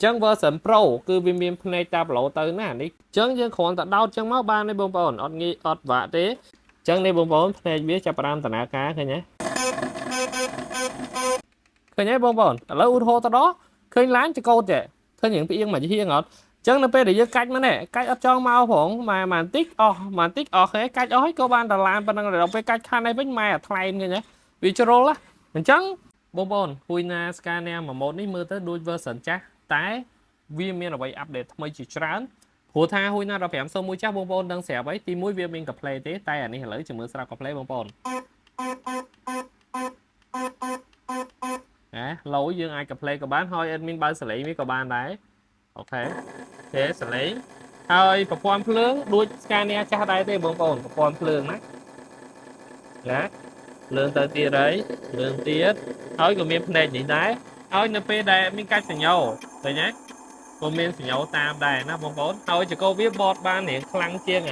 chẳng version pro cứ viên miền này ta lộ tới nè đi chẳng chẳng còn ta đau chẳng máu ba này bông bồn ọt nghi ọt vạ thế chẳng này bông bồn này biết cho pram ta ná cá thôi nhé khơi nhé bông bồn lấy u thô ta đó khơi láng cho câu trẻ khơi những cái yên mà chỉ hiên ngọt chẳng nó pe để dưới cách mà nè cách ở trong mau phỏng mà màn tích cái cách đó hết cơ ban ta làm bên đang đọc cái cách khăn này với mai ở thay người nhé vì cho rô lá mình chẳng bông bồn hui na scanner mà một ní mưa tới đuôi version chắc tái viên miền là vậy update mới chỉ trán hồ tha hui naเราแถมโซมูจ้าบงบอลดังเสียไว้ตีมุ้ยเวียมินกับเพลย์เต้แต่อันนี้เห็นเลยจะมือสลับกับเพลย์บงบอลนะเราdương aiกับเพลย์กับบ้านthôi admin bao xử lý vớiกับบ้านđấy ok thế xử lý thôi ประกอบเพลิงด้วย scanner จ้าได้เต้บงบอลประกอบเพลิงนะนะเรื่องตัวตีđấy เรื่องตีthôi còn miền này gì đấy thôi np đây miền cách sẽ nhau rồi nhé comment សញ្ញោតាមដែរណាបងប្អូនហើយចកោវាបតបានរៀងខ្លាំងជាង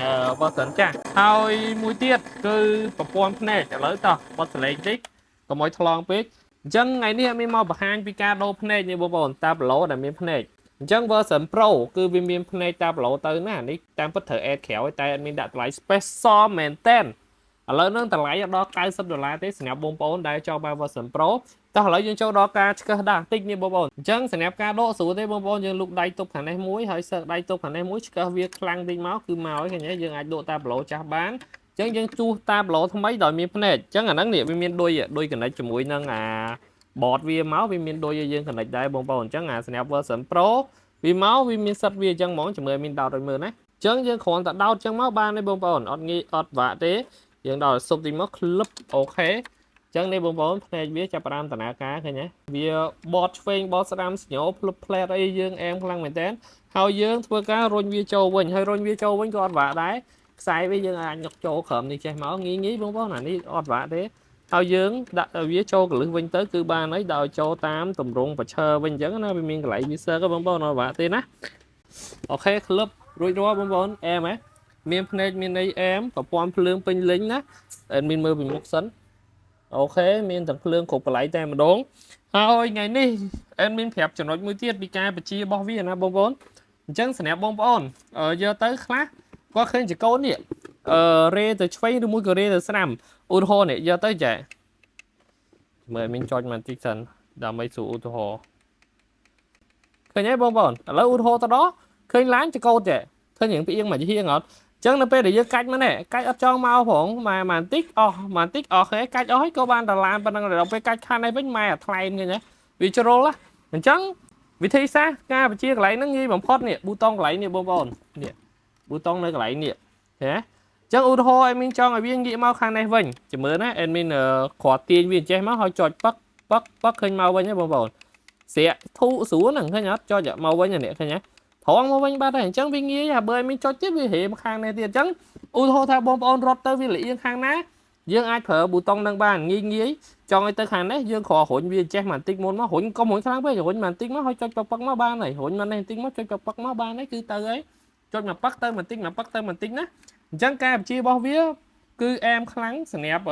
បតសិនចាស់ហើយមួយទៀតគឺប្រព័ន្ធភ្នែកឥឡូវតោះបតសលេងតិចកុំឲ្យថ្លង់ពេកអញ្ចឹងថ្ងៃនេះមានមកបង្ហាញពីការដូរភ្នែកនេះបងប្អូនតាប្លូដែលមានភ្នែកអញ្ចឹង version pro គឺវាមានភ្នែកតាប្លូទៅណានេះតាមពិតត្រូវ add ក្រៅតែអត់មានដាក់តម្លៃ special មែនតែនឥឡូវនឹងតម្លៃដល់$90ទេសម្រាប់បងប្អូនដែលចង់បាន version pro តោះឥឡូវយើងចូលដល់ការឆ្កឹះដាក់តិចនេះបងប្អូនអញ្ចឹងសម្រាប់ការដកស្រួលទេបងប្អូនយើងលុកដៃទប់ខាងនេះមួយហើយសើដៃទប់ខាងនេះមួយឆ្កឹះវាខ្លាំងតិចមកគឺមកហើយឃើញទេយើងអាចដកតាប្លូចាស់បានអញ្ចឹងយើងជួសតាប្លូថ្មីដោយមានភ្នែកអញ្ចឹងអាហ្នឹងនេះវាមានដូច connect ជាមួយនឹងអា board វាមកវាមានដូចយើង connect ដែរបងប្អូនអញ្ចឹងអាសម្រាប់ version pro វាមកវាមានសិតវាអញ្ចឹងហ្មងជំរឿមានដោតឲ្យមើលណាអញ្ចឹងយើងគ្រាន់តែដោតអញ្ចឹងមកបានទេបងប្អូនអត់ងាយអត់វាក់ទេយើងដោតសុបតិចមកក្លឹបអូខេចឹងនេះបងប្អូនភ្នែកវាចាប់ផ្ដើមដំណើរការឃើញទេវាបត់ឆ្វេងបត់ស្ដាំស្ញោភ្លុបផ្លែតអីយើងអែមខ្លាំងមែនតើហើយយើងធ្វើការរុញវាចូលវិញហើយរុញវាចូលវិញក៏អត់វាក់ដែរខ្សែវាយើងអាចញុកចូលក្រោមនេះចេះមកងាយបងប្អូនអានេះអត់វាក់ទេហើយយើងដាក់វាចូលកលឹះវិញទៅគឺបានហើយដោយចូលតាមតម្រងប្រឈើវិញអញ្ចឹងណាវាមានកន្លែងវាសើក៏បងប្អូនអត់វាក់ទេណាអូខេក្លឹបរួចរាល់បងប្អូនអែមហ៎មានភ្នែកមានអីអែមប្រព័ន្ធភ្លើងពេញលេញណាមានមើលពីមុខសិនអូខេមានទាំងភ្លើងគ្រប់កន្លែងតែម្ដងហើយថ្ងៃនេះមានប្រាប់ចំណុចមួយទៀតពីការបញ្ជារបស់វាណាបងប្អូនអញ្ចឹងសម្រាប់បងប្អូនយកទៅខ្លះគាត់ឃើញចកូននេះរេទៅឆ្វេងឬមួយក៏រេទៅស្ដាំឧទាហរណ៍នេះយកទៅចាមើលមានចុចមកតិចសិនដើម្បីសួរឧទាហរណ៍ឃើញទេបងប្អូនឥឡូវឧទាហរណ៍ទៅដល់ឃើញឡានចកូនចាឃើញរឿងពីអៀងមកជាហៀងអត់ចឹងនៅពេលដែលយើងកាច់មកនេះកាច់អត់ចង់មកផងម៉ានតិចអស់គេកាច់អស់ហើយក៏បានដឡានប៉ុណ្ណឹងដល់ពេលកាច់ខាងនេះវិញម៉ែអាថ្លែងឃើញទេវាជ្រុលណាអញ្ចឹងវិធីសាស្ត្រការបញ្ជាកន្លែងហ្នឹងងាយបំផុតនេះប៊ូតុងកន្លែងនេះបងប្អូននេះប៊ូតុងនៅកន្លែងនេះឃើញទេអញ្ចឹងឧទាហរណ៍adminចង់ឲ្យវាងាកមកខាងនេះវិញចាំមើលណាadminគ្រាន់ទាញវាចេះមកហើយចុចប៉ឹកឃើញមកវិញទេបងប្អូនស្រាក់ធូរស្រួលហ្នឹងឃើញអត់ចុចមកវិញនេះឃើញទេត្រង់មកវិញបាត់ហើយអញ្ចឹងវាងាយបើមានចុចទៀតវាហេមខាងនេះទៀតអញ្ចឹងឧទាហរណ៍ថាបងប្អូនរត់ទៅវាលៀងខាងណាយើងអាចប្រើប៊ូតុងនឹងបានងាយចង់ឲ្យទៅខាងនេះយើងគ្រាន់រុញវាចេះបន្តិចមុនមករុញកុំរុញខ្លាំងពេករុញបន្តិចមកហើយចុចប៉ឹកមកបានហើយរុញមកនេះបន្តិចមកចុចប៉ឹកមកបានហើយគឺទៅហើយចុចមកប៉ឹកទៅបន្តិចមកប៉ឹកទៅបន្តិចណាអញ្ចឹងការបញ្ជារបស់វាគឺអែមខ្លាំងសម្រាប់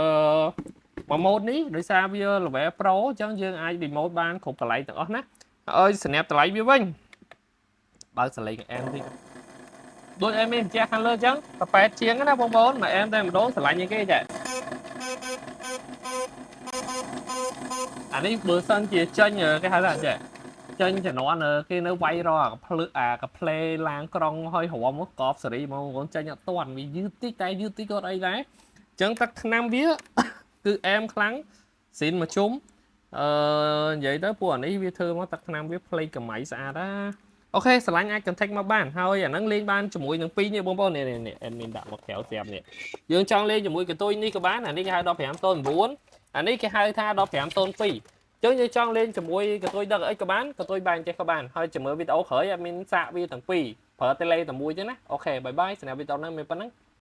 មួយម៉ូតនេះដោយសារវា level pro អញ្ចឹងយើងអាច remote បានគ្រប់កន្លែងទាំងអស់ណាឲ្យសម្រាប់តម្លៃវាវិញបើសលេងអែមតិចដូចអែមមានចាស់ខាងលើអញ្ចឹងប៉ែតជាងណាបងប្អូនមកអែមតែម្ដងស្រឡាញ់យ៉ាងគេចាអានេះបើសិនជាចេញគេហៅថាចេញជំនាន់គេនៅវាយរកភ្លើកាផ្លេឡាងក្រុងហើយរំមកកបសេរីបងប្អូនចេញអត់ទាន់វាយឺតតិចតែយឺតតិចក៏អីដែរអញ្ចឹងទឹកថ្នាំវាគឺអែមខ្លាំងស៊ីនមកជុំនិយាយទៅពួកអានេះវាធ្វើមកទឹកថ្នាំវាផ្លេកកម្មៃស្អាតណាអូខេស្រឡាញ់អាច contact មកបានហើយអាហ្នឹងលេងបានជាមួយនឹង2នេះបងប្អូននេះ admin ដាក់មកក្រៅស្រាប់នេះយើងចង់លេងជាមួយកន្ទុយនេះក៏បានអានេះគេហៅ 15.9 អានេះគេហៅថា 15.2 អញ្ចឹងយើងចង់លេងជាមួយកន្ទុយ DX ក៏បានកន្ទុយបែងចេះក៏បានហើយជាមួយវីដេអូក្រោយ admin សាកវាទាំងពីរប្រើ tele តែមួយទេណាអូខេបាយបាយសម្រាប់វីដេអូហ្នឹងមានប៉ុណ្ណឹង